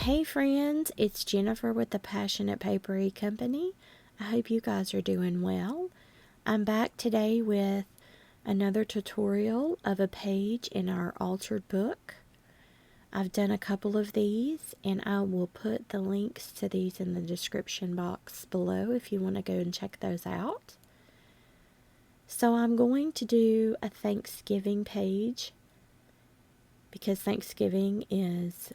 Hey friends, it's Jennifer with the Passionate Papery Company. I hope you guys are doing well. I'm back today with another tutorial of a page in our altered book. I've done a couple of these and I will put the links to these in the description box below if you want to go and check those out. So I'm going to do a Thanksgiving page because Thanksgiving is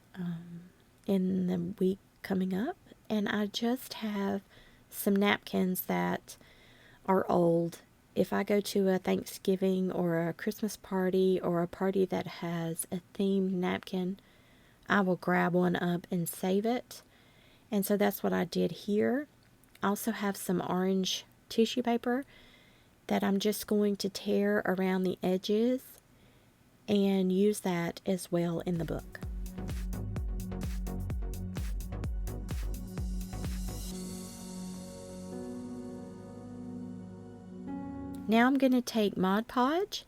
in the week coming up, and I just have some napkins that are old. If I go to a Thanksgiving or a Christmas party or a party that has a themed napkin, I will grab one up and save it. And so that's what I did here. I also have some orange tissue paper that I'm just going to tear around the edges and use that as well in the book. Now I'm going to take Mod Podge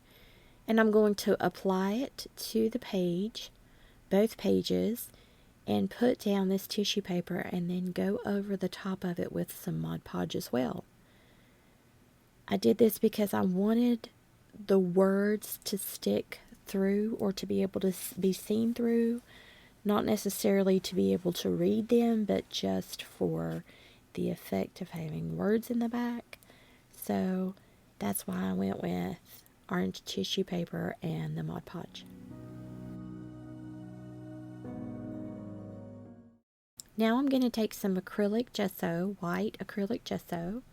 and I'm going to apply it to the page, both pages, and put down this tissue paper and then go over the top of it with some Mod Podge as well. I did this because I wanted the words to stick through or to be able to be seen through, not necessarily to be able to read them, but just for the effect of having words in the back. So that's why I went with orange tissue paper and the Mod Podge. Now I'm going to take some acrylic gesso, white acrylic gesso.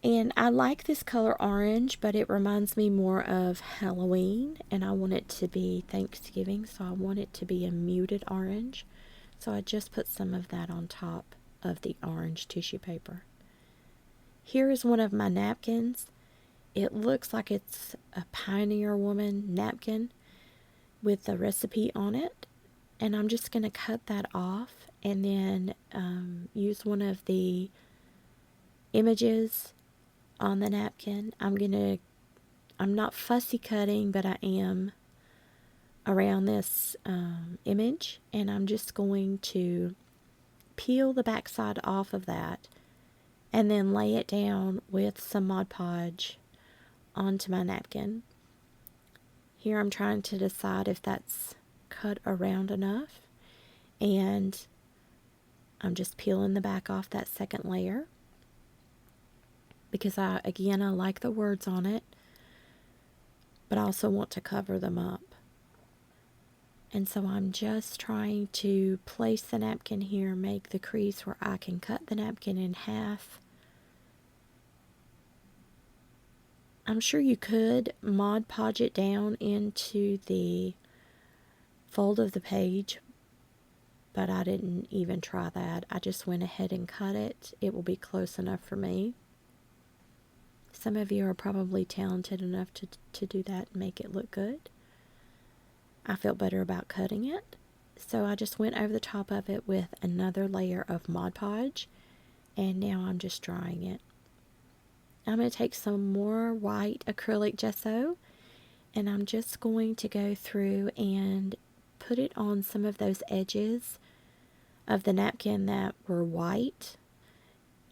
And I like this color orange, but it reminds me more of Halloween, and I want it to be Thanksgiving, so I want it to be a muted orange. So I just put some of that on top of the orange tissue paper. Here is one of my napkins. It looks like it's a Pioneer Woman napkin with a recipe on it. And I'm just going to cut that off and then use one of the images on the napkin. I'm not fussy cutting, but I am around this image. And I'm just going to peel the backside off of that and then lay it down with some Mod Podge onto my napkin. Here I'm trying to decide if that's cut around enough, and I'm just peeling the back off that second layer because I like the words on it, but I also want to cover them up. And so I'm just trying to place the napkin here, make the crease where I can cut the napkin in half. I'm sure you could Mod Podge it down into the fold of the page, but I didn't even try that. I just went ahead and cut it. It will be close enough for me. Some of you are probably talented enough to do that and make it look good. I felt better about cutting it, so I just went over the top of it with another layer of Mod Podge, and now I'm just drying it. I'm going to take some more white acrylic gesso, and I'm just going to go through and put it on some of those edges of the napkin that were white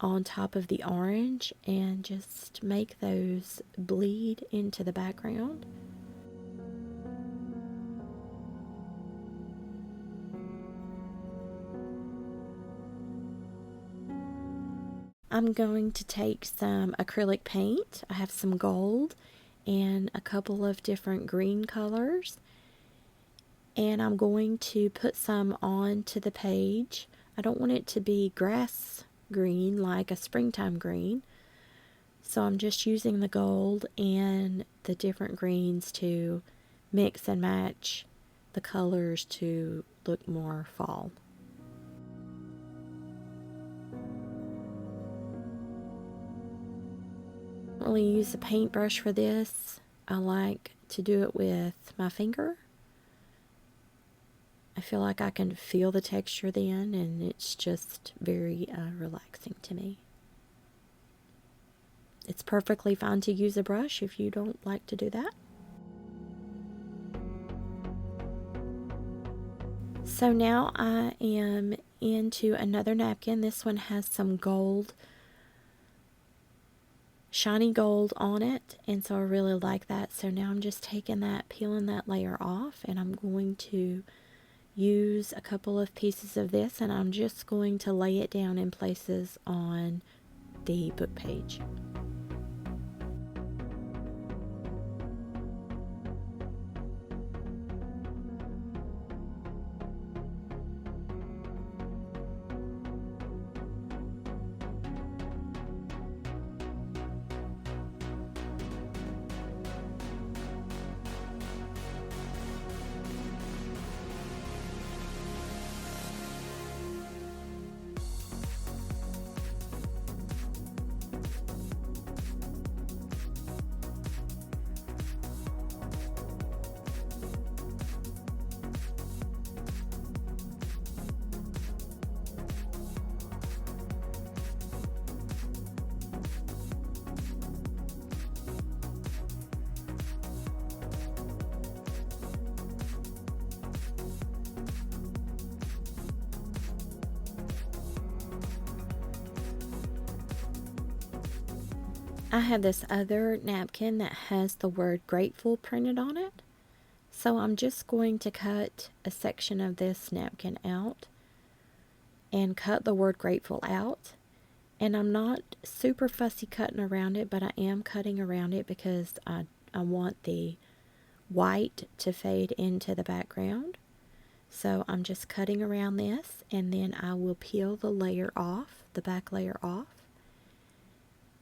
on top of the orange, and just make those bleed into the background. I'm going to take some acrylic paint. I have some gold and a couple of different green colors, and I'm going to put some onto the page. I don't want it to be grass green like a springtime green, so I'm just using the gold and the different greens to mix and match the colors to look more fall. I don't really use a paintbrush for this. I like to do it with my finger. I feel like I can feel the texture then, and it's just very relaxing to me. It's perfectly fine to use a brush if you don't like to do that. So now I am into another napkin. This one has some gold, shiny gold on it, and so I really like that. So now I'm just taking that, peeling that layer off, and I'm going to use a couple of pieces of this, and I'm just going to lay it down in places on the book page. I have this other napkin that has the word grateful printed on it. So I'm just going to cut a section of this napkin out and cut the word grateful out. And I'm not super fussy cutting around it, but I am cutting around it because I want the white to fade into the background. So I'm just cutting around this, and then I will peel the layer off, the back layer off,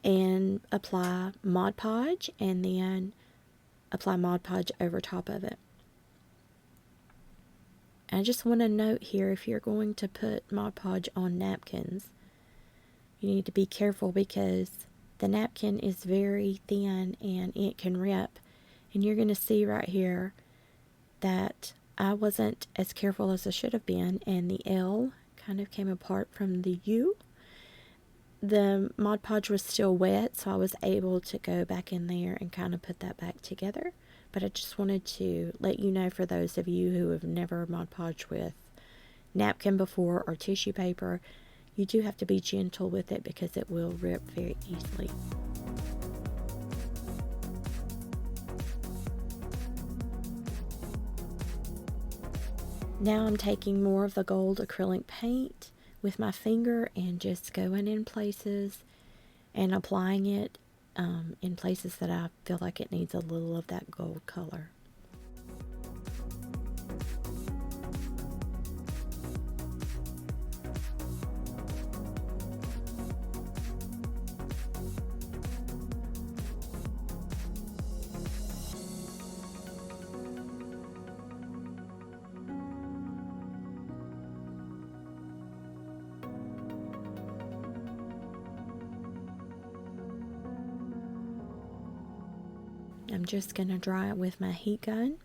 and apply Mod Podge, and then apply Mod Podge over top of it. I just want to note here, if you're going to put Mod Podge on napkins, you need to be careful because the napkin is very thin and it can rip. And you're going to see right here that I wasn't as careful as I should have been, and the L kind of came apart from the U. The Mod Podge was still wet, so I was able to go back in there and kind of put that back together. But I just wanted to let you know, for those of you who have never Mod Podged with napkin before or tissue paper, you do have to be gentle with it because it will rip very easily. Now I'm taking more of the gold acrylic paint with my finger and just going in places and applying it in places that I feel like it needs a little of that gold color. I'm just going to dry it with my heat gun.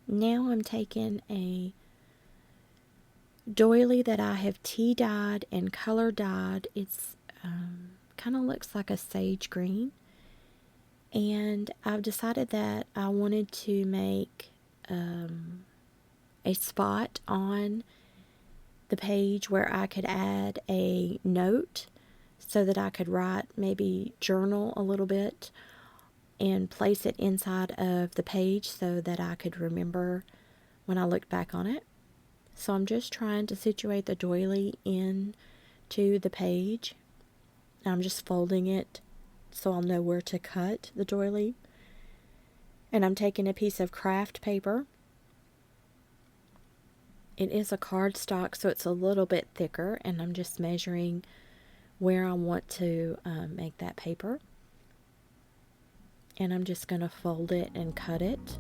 Now I'm taking a doily that I have tea dyed and color dyed. It's kind of looks like a sage green, and I've decided that I wanted to make a spot on the page where I could add a note so that I could write, maybe journal a little bit and place it inside of the page so that I could remember when I looked back on it. So I'm just trying to situate the doily into the page. I'm just folding it so I'll know where to cut the doily. And I'm taking a piece of craft paper. It is a cardstock, so it's a little bit thicker, and I'm just measuring where I want to make that paper. And I'm just going to fold it and cut it.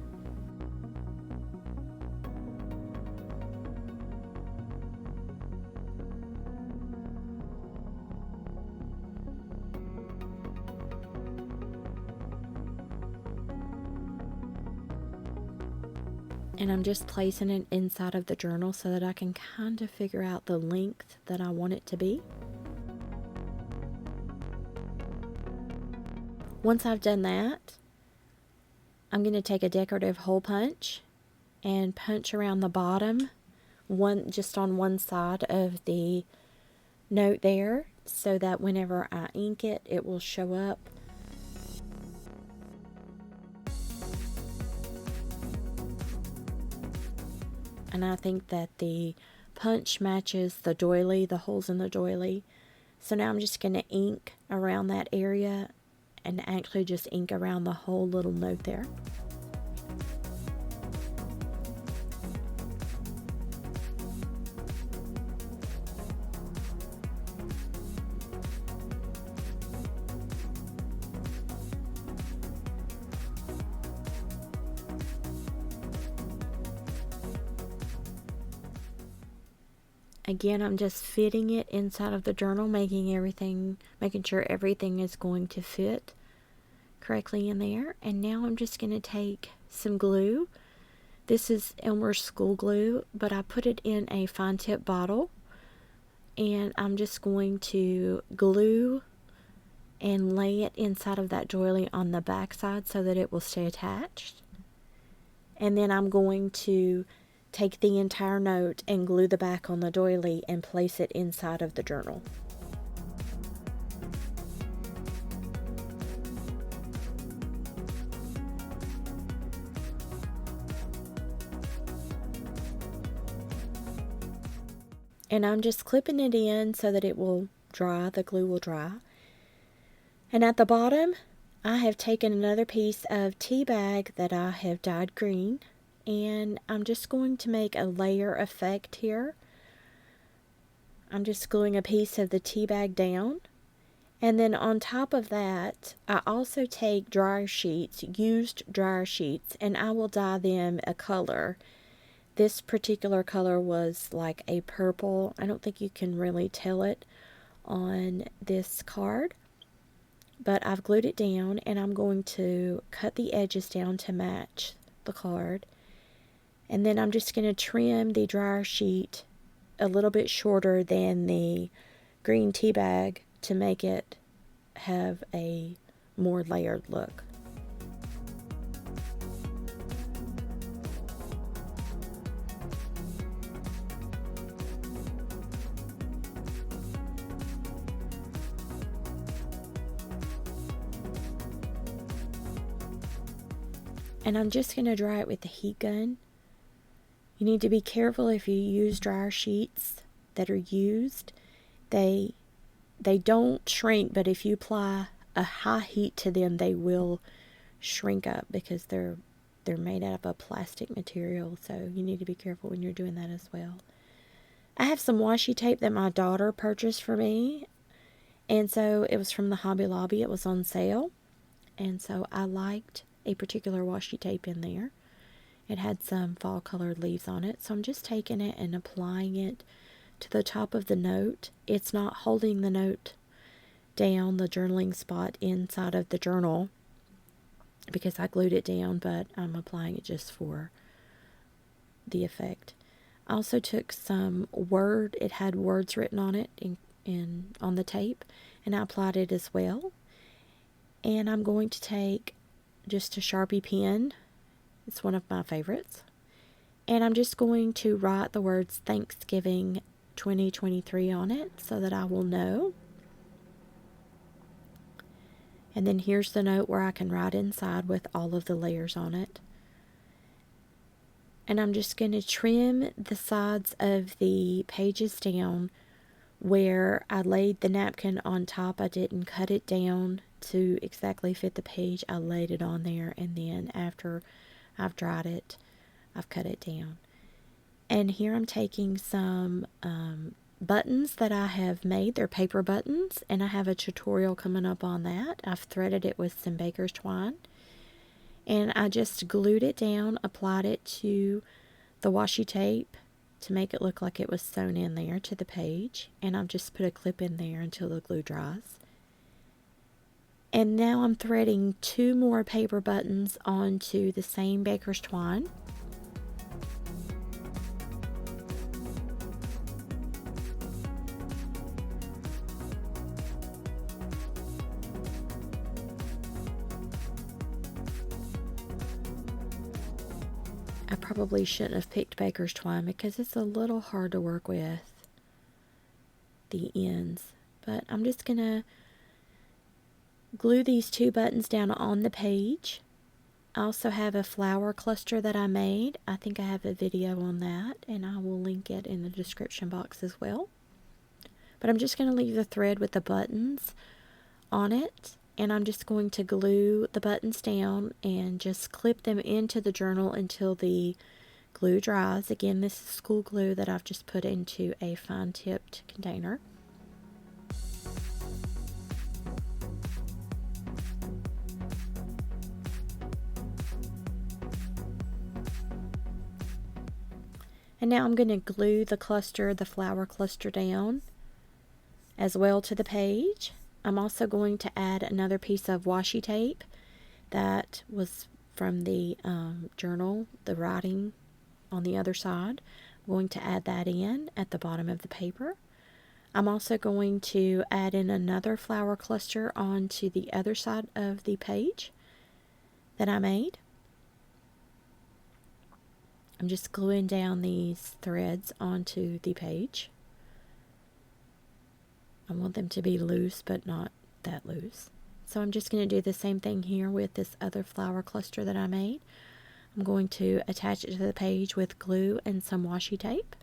And I'm just placing it inside of the journal so that I can kind of figure out the length that I want it to be. Once I've done that, I'm going to take a decorative hole punch and punch around the bottom, just on one side of the note there, so that whenever I ink it, it will show up. And I think that the punch matches the doily, the holes in the doily. So now I'm just going to ink around that area and actually just ink around the whole little note there. Again, I'm just fitting it inside of the journal, making sure everything is going to fit correctly in there. And now I'm just going to take some glue. This is Elmer's school glue, but I put it in a fine tip bottle. And I'm just going to glue and lay it inside of that doily on the back side so that it will stay attached. And then I'm going to take the entire note and glue the back on the doily and place it inside of the journal. And I'm just clipping it in so that it will dry, the glue will dry. And at the bottom, I have taken another piece of tea bag that I have dyed green, and I'm just going to make a layer effect here. I'm just gluing a piece of the tea bag down, and then on top of that, I also take dryer sheets, used dryer sheets, and I will dye them a color. This particular color was like a purple. I don't think you can really tell it on this card, but I've glued it down, and I'm going to cut the edges down to match the card. And then I'm just going to trim the dryer sheet a little bit shorter than the green tea bag to make it have a more layered look. And I'm just going to dry it with the heat gun. You need to be careful if you use dryer sheets that are used. They don't shrink, but if you apply a high heat to them, they will shrink up because they're made out of a plastic material. So you need to be careful when you're doing that as well. I have some washi tape that my daughter purchased for me, and so it was from the Hobby Lobby. It was on sale, and so I liked a particular washi tape in there. It had some fall colored leaves on it, so I'm just taking it and applying it to the top of the note. It's not holding the note down, the journaling spot inside of the journal, because I glued it down, but I'm applying it just for the effect. I also took some it had words written on it on the tape, and I applied it as well. And I'm going to take just a Sharpie pen. It's one of my favorites. And I'm just going to write the words Thanksgiving 2023 on it so that I will know. And then here's the note where I can write inside with all of the layers on it. And I'm just going to trim the sides of the pages down where I laid the napkin on top. I didn't cut it down to exactly fit the page. I laid it on there, and then after I've dried it, I've cut it down. And here I'm taking some buttons that I have made. They're paper buttons, and I have a tutorial coming up on that. I've threaded it with some baker's twine, and I just glued it down, applied it to the washi tape to make it look like it was sewn in there to the page, and I've just put a clip in there until the glue dries. And now I'm threading 2 more paper buttons onto the same baker's twine. I probably shouldn't have picked baker's twine because it's a little hard to work with the ends. But I'm just going to glue these 2 buttons down on the page. I also have a flower cluster that I made. I think I have a video on that, and I will link it in the description box as well. But I'm just going to leave the thread with the buttons on it, and I'm just going to glue the buttons down and just clip them into the journal until the glue dries. Again, this is school glue that I've just put into a fine-tipped container. And now I'm going to glue the flower cluster down as well to the page. I'm also going to add another piece of washi tape that was from the journal, the writing on the other side. I'm going to add that in at the bottom of the paper. I'm also going to add in another flower cluster onto the other side of the page that I made. I'm just gluing down these threads onto the page. I want them to be loose, but not that loose. So I'm just going to do the same thing here with this other flower cluster that I made. I'm going to attach it to the page with glue and some washi tape.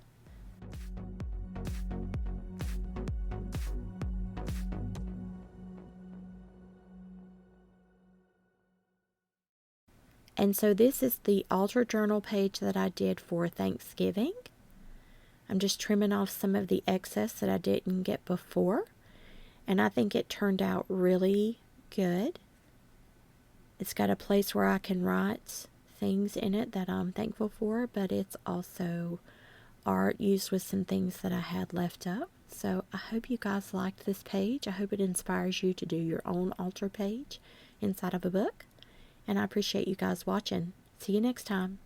And so this is the altar journal page that I did for Thanksgiving. I'm just trimming off some of the excess that I didn't get before. And I think it turned out really good. It's got a place where I can write things in it that I'm thankful for, but it's also art used with some things that I had left up. So I hope you guys liked this page. I hope it inspires you to do your own altar page inside of a book. And I appreciate you guys watching. See you next time.